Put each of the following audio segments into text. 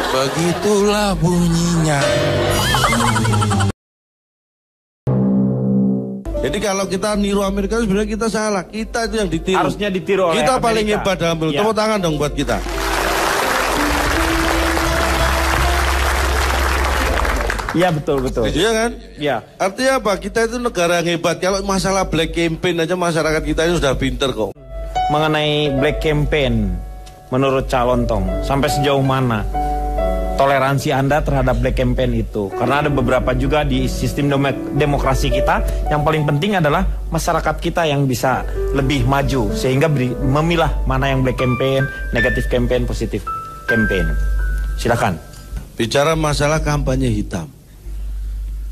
Begitulah bunyinya. Jadi kalau kita niru Amerika sebenarnya kita salah. Kita itu yang ditiru. Harusnya ditiru oleh kita Amerika. paling hebat dalam pemilu. Ya. Tepuk tangan dong buat kita. Iya betul. Iya kan? Iya. Artinya apa? Kita itu negara yang hebat. Kalau masalah black campaign aja masyarakat kita ini sudah pinter kok. Mengenai black campaign, menurut calon Tong, sampai sejauh mana toleransi Anda terhadap black campaign itu? Karena ada beberapa juga di sistem demokrasi kita, yang paling penting adalah masyarakat kita yang bisa lebih maju, sehingga memilah mana yang black campaign, negatif campaign, positif campaign. Silakan. Bicara masalah kampanye hitam.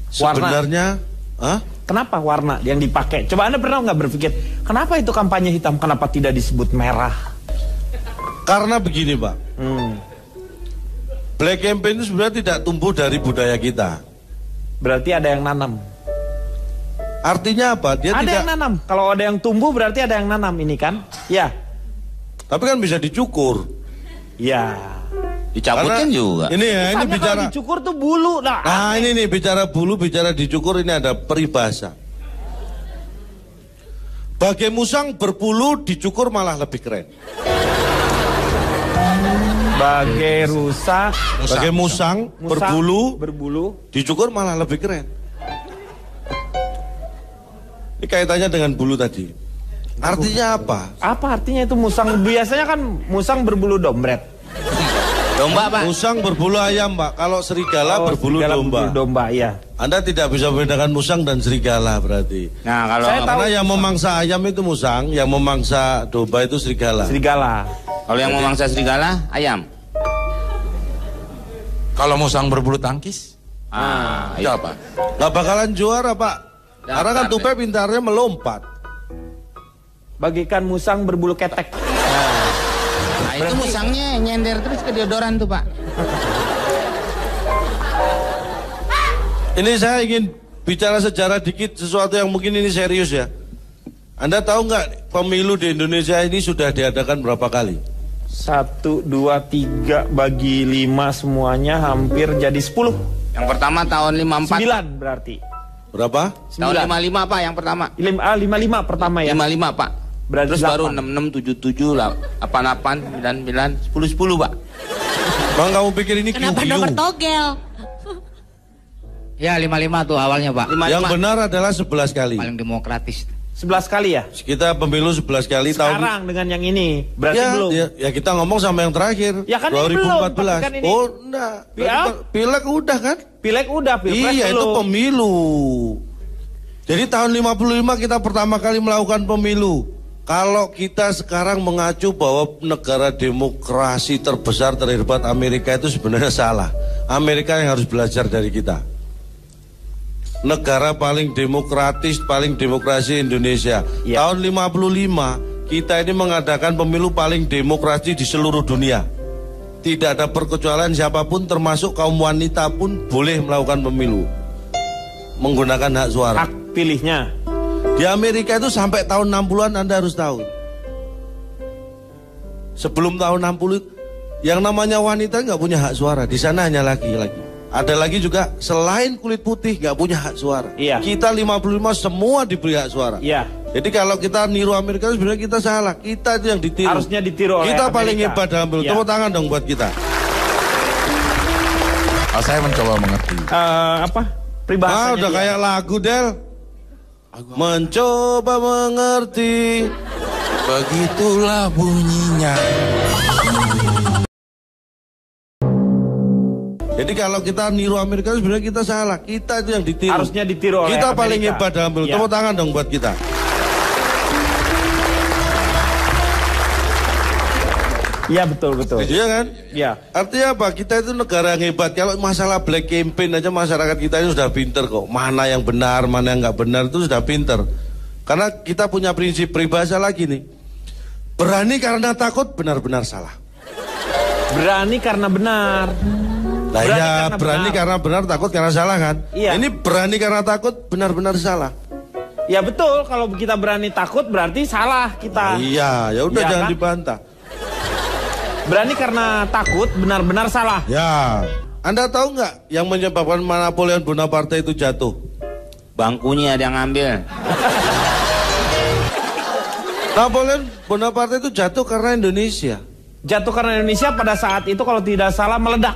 Sebenarnya, kenapa warna yang dipakai? Coba Anda pernah nggak berpikir, kenapa itu kampanye hitam, kenapa tidak disebut merah? Karena begini Pak, black campaign itu sebenarnya tidak tumbuh dari budaya kita. Berarti ada yang nanam. Artinya apa? Dia ada tidak... yang nanam. Kalau ada yang tumbuh berarti ada yang nanam ini kan? Ya. Tapi kan bisa dicukur. Ya. Dicabutin juga. Ini ya, ini bicara dicukur tuh bulu. Nah ini nih bicara bulu, bicara dicukur, ini ada peribahasa. Bagai musang berbulu dicukur malah lebih keren. Bagai Bagai musang berbulu dicukur malah lebih keren. Ini kaitannya dengan bulu tadi. Artinya apa? Apa artinya itu musang? Biasanya kan musang berbulu dompet. Domba Pak. Musang berbulu ayam Pak. Kalau serigala berbulu domba. Domba iya. Anda tidak bisa membedakan musang dan serigala berarti. Nah kalau karena yang memangsa ayam itu musang, yang memangsa domba itu serigala. Kalau yang memangsa serigala ayam. Kalau musang berbulu tangkis, itu apa? Gak bakalan juara Pak. Karena kan tupai pintarnya melompat. Bagikan musang berbulu ketek. Nah itu musangnya nyender terus ke deodoran tuh Pak. Ini saya ingin bicara sejarah dikit, sesuatu yang mungkin ini serius ya. Anda tahu nggak pemilu di Indonesia ini sudah diadakan berapa kali? 1, 2, 3 bagi 5 semuanya hampir jadi 10. Yang pertama tahun 54. 9 berarti. Berapa? Tahun 55 Pak yang pertama. 55 pertama ya. 55 Pak. Berarti terus 8. baru 66, 77, 88, 99, 10 Pak. Bang kamu pikir ini Kenapa nomor togel? Ya 55 tuh awalnya Pak. 55. Yang benar adalah 11 kali. Paling demokratis. 11 kali ya? Kita pemilu 11 kali. Sekarang dengan yang ini berarti ya, belum. Ya kita ngomong sama yang terakhir. Ya kan 2014. ini belum, kan ini. Oh enggak. Pileg udah kan? Pileg udah, Pilpres iya, belum. itu pemilu. Jadi tahun 55 kita pertama kali melakukan pemilu. Kalau kita sekarang mengacu bahwa negara demokrasi terbesar terhebat Amerika itu sebenarnya salah. Amerika yang harus belajar dari kita. Negara paling demokratis, paling demokrasi Indonesia. Ya. Tahun 55 kita ini mengadakan pemilu paling demokrasi di seluruh dunia. Tidak ada perkecualian siapapun termasuk kaum wanita pun boleh melakukan pemilu. Menggunakan hak suara. Hak pilihnya. Di Amerika itu sampai tahun 60-an Anda harus tahu. Sebelum tahun 60 yang namanya wanita nggak punya hak suara. Di sana hanya laki-laki. Ada lagi juga selain kulit putih nggak punya hak suara. Iya. Kita 55 semua diberi hak suara. Iya. Jadi kalau kita niru Amerika sebenarnya kita salah. Kita itu yang ditiru. Harusnya ditiru oleh kita Amerika. paling hebat dalam pemilu. Iya. Tepuk tangan dong buat kita. Saya mencoba mengerti. Apa? Peribahasanya Udah dia. kayak lagu Del. Mencoba mengerti. Begitulah bunyinya. Jadi kalau kita niru Amerika sebenarnya kita salah. Kita itu yang ditiru. Harusnya ditiru oleh kita Amerika. paling hebat dalam pemilu. Ya. Tepuk tangan dong buat kita. Iya betul. Iya kan? Iya. Artinya apa? Kita itu negara yang hebat. Kalau masalah black campaign aja masyarakat kita ini sudah pinter kok. Mana yang benar, mana yang nggak benar itu sudah pinter. Karena kita punya prinsip peribahasa lagi nih. Berani karena takut benar-benar salah. Berani karena benar. Nah ya berani karena benar, takut karena salah kan? Iya. Ini berani karena takut benar-benar salah. Ya betul, kalau kita berani takut berarti salah kita. Iya, ya udah Ya, jangan kan? dibantah. Berani karena takut, benar-benar salah. Ya, Anda tahu nggak yang menyebabkan Napoleon Bonaparte itu jatuh? Bangkunya ada yang ngambil. Napoleon Bonaparte itu jatuh karena Indonesia. Jatuh karena Indonesia pada saat itu kalau tidak salah meledak.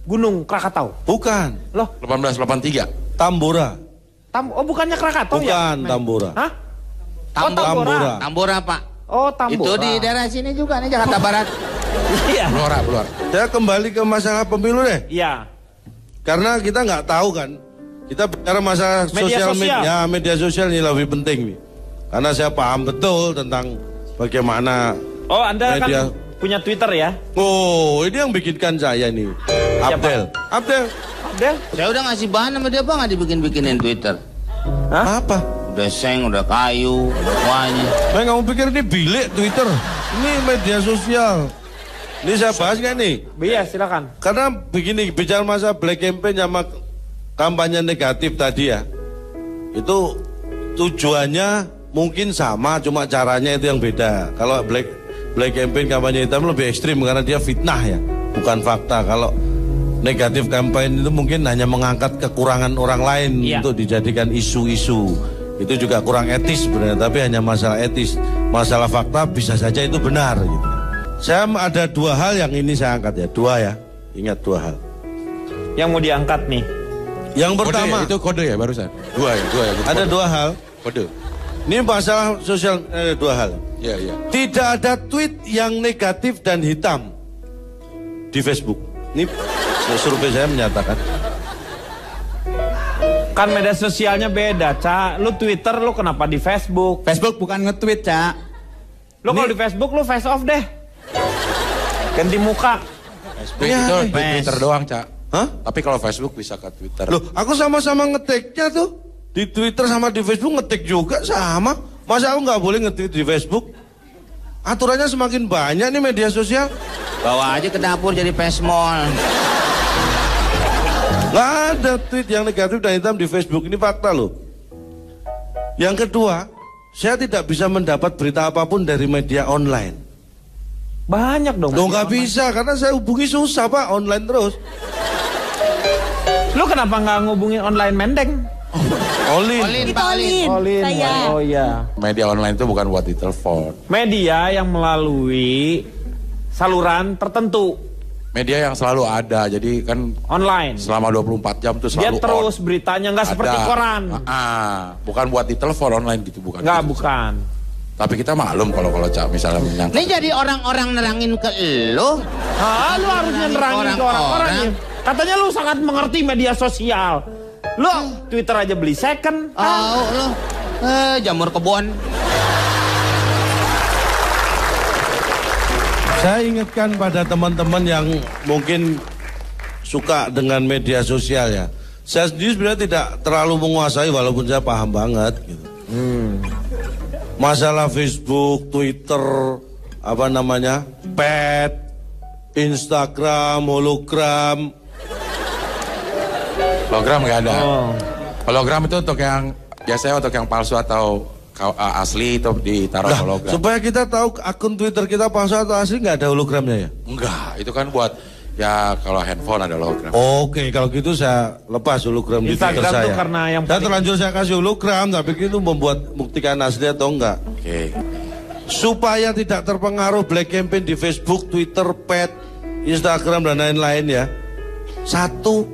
Gunung Krakatau. Bukan. Loh, 1883. Tambora. oh bukannya Krakatau ya? Bukan Tambora. Hah? Tambora. Tambora, Pak. Oh, Tambora. Itu di daerah sini juga nih, Jakarta Barat. Iya. Blora. Saya kembali ke masalah pemilu deh. Iya. Karena kita nggak tahu kan. Kita bicara masalah Media sosial. media sosial ini lebih penting nih. Karena saya paham betul tentang bagaimana Oh, Anda media. kan punya Twitter ya? Oh, ini yang bikinkan saya nih. Abdel. Abdel? Saya udah ngasih bahan sama dia, Bang, nggak dibikin-bikinin Twitter. Hah? Apa? Udah seng, udah kayu, udah semuanya. Kamu pikir ini bilik Twitter? Ini media sosial. Ini saya bahas kan nih? Iya, silakan. Karena begini, bicara masa black campaign sama kampanye negatif tadi ya. Itu tujuannya mungkin sama, cuma caranya itu yang beda. Kalau black campaign kampanye hitam lebih ekstrim karena dia fitnah ya, bukan fakta. Kalau negatif campaign itu mungkin hanya mengangkat kekurangan orang lain untuk dijadikan isu-isu. Itu juga kurang etis sebenarnya, tapi hanya masalah etis. Masalah fakta bisa saja itu benar gitu. Saya ada dua hal yang ini saya angkat ya, dua ya. Ingat dua hal. Yang mau diangkat nih. Yang pertama, Kode ya, itu kode ya barusan. Dua ya. ada dua hal. Kode. Ini masalah sosial, dua hal. Iya. Tidak ada tweet yang negatif dan hitam di Facebook. Ini survei saya menyatakan. Kan media sosialnya beda, Cak. Lu Twitter, lu kenapa di Facebook? Facebook bukan nge-tweet, Cak. Lu kalau di Facebook, lu face off deh. Ganti muka. Facebook Ya, itu Twitter doang, Cak. Hah? Tapi kalau Facebook bisa ke Twitter. Loh, aku sama-sama ngetiknya tuh. Di Twitter sama di Facebook ngetik juga sama. Masa aku nggak boleh nge-tweet di Facebook? Aturannya semakin banyak nih media sosial. Bawa aja ke dapur jadi pesmol. Nggak ada tweet yang negatif dan hitam di Facebook. Ini fakta loh. Yang kedua, saya tidak bisa mendapat berita apapun dari media online. Banyak dong. Loh nggak bisa, karena saya hubungi susah Pak, online terus. Lu kenapa nggak ngubungin online mendeng? Olin. Itu Olin. Saya. Oh iya. Media online itu bukan buat ditelepon. Media yang melalui saluran tertentu. Media yang selalu ada, jadi kan Online. selama 24 jam tuh Dia selalu terus on. beritanya nggak seperti Ada. koran. Bukan buat ditelepon online gitu, bukan. Nggak, gitu. bukan. Tapi kita maklum kalau Cak misalnya menyangkut. Ini jadi orang-orang nerangin ke lo. Ah, lu harusnya nerangin ke orang-orang ya. Katanya lu sangat mengerti media sosial. Lu Twitter aja beli second. Oh, lo. Jamur kebon. Saya ingatkan pada teman-teman yang mungkin suka dengan media sosial ya. Saya sendiri sebenarnya tidak terlalu menguasai walaupun saya paham banget gitu. Masalah Facebook, Twitter, apa namanya, pet, Instagram, hologram. Hologram nggak ada. Oh. Hologram itu untuk yang biasanya untuk yang palsu atau asli itu ditaruh hologram. Supaya kita tahu akun Twitter kita palsu atau asli nggak ada hologramnya ya? Enggak, itu kan buat ya kalau handphone ada hologram. Oke, kalau gitu saya lepas hologram di Twitter Instagram saya. tuh karena yang saya terlanjur saya kasih hologram, tapi itu membuat buktikan asli atau enggak. Oke. Supaya tidak terpengaruh black campaign di Facebook, Twitter, pet, Instagram dan lain-lain ya. Satu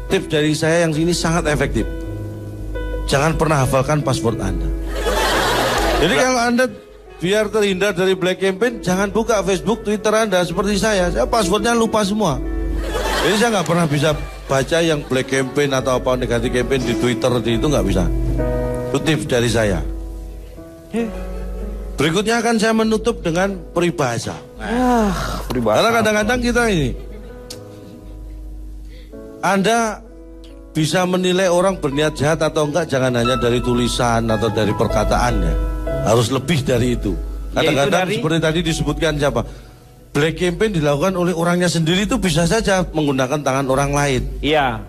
tips dari saya yang ini sangat efektif. Jangan pernah hafalkan password Anda. Jadi kalau Anda biar terhindar dari black campaign, jangan buka Facebook, Twitter Anda seperti saya. Saya passwordnya lupa semua. Jadi saya nggak pernah bisa baca yang black campaign atau apa negatif campaign di Twitter itu nggak bisa. Itu tips dari saya. Berikutnya akan saya menutup dengan peribahasa. Karena kadang-kadang kita ini, Anda bisa menilai orang berniat jahat atau enggak jangan hanya dari tulisan atau dari perkataannya. Harus lebih dari itu. Kadang-kadang seperti tadi disebutkan siapa? Black campaign dilakukan oleh orangnya sendiri itu bisa saja menggunakan tangan orang lain. Iya.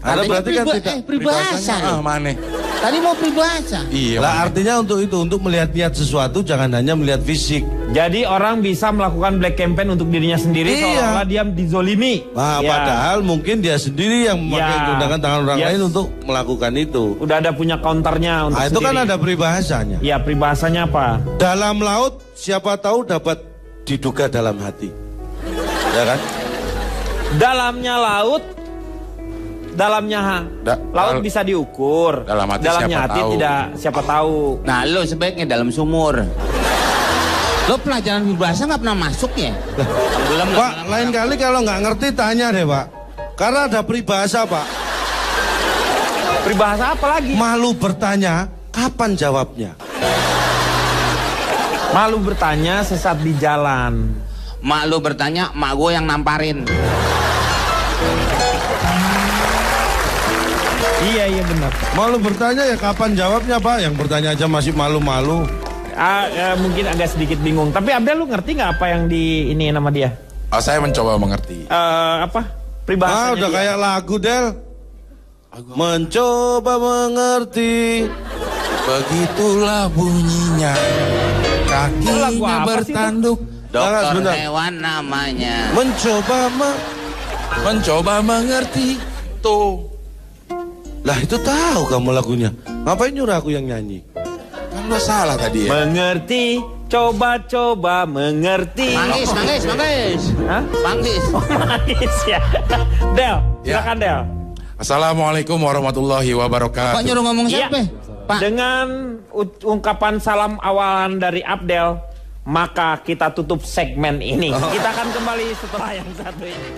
Anda berarti kan tidak peribahasa. Mana? Tadi mau peribahasa. Iya. Lah artinya untuk itu, untuk melihat niat sesuatu jangan hanya melihat fisik. Jadi orang bisa melakukan black campaign untuk dirinya sendiri Iya. seolah-olah dia dizolimi. Nah, Ya. padahal mungkin dia sendiri yang memakai Ya. gundakan tangan orang Yes. lain untuk melakukan itu. Udah ada punya counternya untuk Nah, itu kan sendiri. ada peribahasanya. Ya, peribahasanya apa? Dalam laut siapa tahu dapat diduga dalam hati. Ya kan? Dalamnya laut, laut bisa diukur. Dalam hati Dalamnya siapa hati tahu. tidak siapa tahu. Nah, lo sebaiknya dalam sumur. Lo pelajaran peribahasa nggak pernah masuk ya? Belum. Pak, lain kali kalau nggak ngerti tanya deh, Pak. Karena ada peribahasa, Pak. Peribahasa apa lagi? Malu bertanya, kapan jawabnya? Malu bertanya sesat di jalan. Mak lo bertanya, mak gue yang namparin. Iya benar. Malu bertanya ya kapan jawabnya, Pak? Yang bertanya aja masih malu-malu. Mungkin agak sedikit bingung. Tapi Abdel, lu ngerti nggak apa yang di ini nama dia? Oh, saya mencoba mengerti. Apa? Peribahasanya Udah dia. kayak lagu, Del. Mencoba mengerti. Begitulah bunyinya. Itu lagu Kakinya apa sih bertanduk. Jangan, Dokter sebentar. hewan namanya. Mencoba mengerti. Tuh. Lah itu tahu kamu lagunya. Ngapain nyuruh aku yang nyanyi? Kan lo salah tadi ya. Mengerti, coba-coba mengerti. Manggis. Hah? Manggis. Manggis ya. Del, silakan Del. Assalamualaikum warahmatullahi wabarakatuh. Pak nyuruh ngomong Iya. siapa? Pak. Dengan ungkapan salam awalan dari Abdel, maka kita tutup segmen ini. Kita akan kembali setelah yang satu ini.